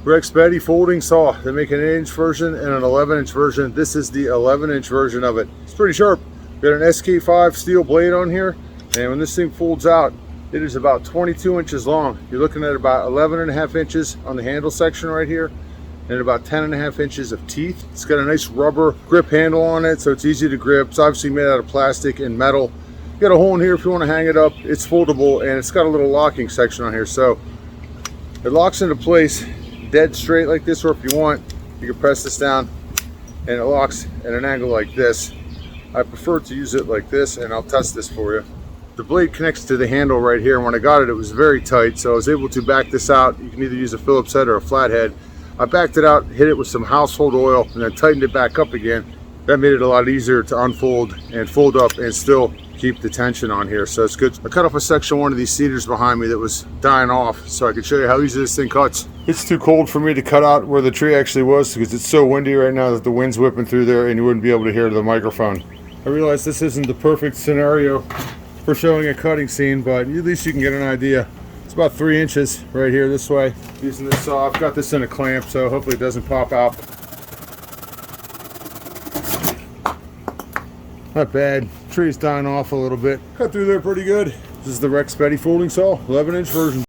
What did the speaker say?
Rexbeti folding saw. They make an 8-inch version and an 11-inch version. This is the 11-inch version of it. It's pretty sharp. Got an SK5 steel blade on here, and when this thing folds out, it is about 22 inches long. You're looking at about 11.5 inches on the handle section right here, and about 10.5 inches of teeth. It's got a nice rubber grip handle on it, so it's easy to grip. It's obviously made out of plastic and metal. You got a hole in here if you want to hang it up. It's foldable, and it's got a little locking section on here, so it locks into place dead straight like this, or if you want, you can press this down and it locks at an angle like this. I prefer to use it like this, and I'll test this for you. The blade connects to the handle right here, and when I got it, it was very tight, so I was able to back this out. You can either use a Phillips head or a flathead. I backed it out, hit it with some household oil, and then tightened it back up again. That made it a lot easier to unfold and fold up and still keep the tension on here, so it's good. I cut off a section of one of these cedars behind me that was dying off, so I could show you how easy this thing cuts. It's too cold for me to cut out where the tree actually was because it's so windy right now that the wind's whipping through there and you wouldn't be able to hear the microphone. I realize this isn't the perfect scenario for showing a cutting scene, but at least you can get an idea. It's about 3 inches right here this way using this saw. I've got this in a clamp, so hopefully it doesn't pop out. Not bad. Tree's dying off a little bit. Cut through there pretty good. This is the Rexbeti folding saw, 11-inch version.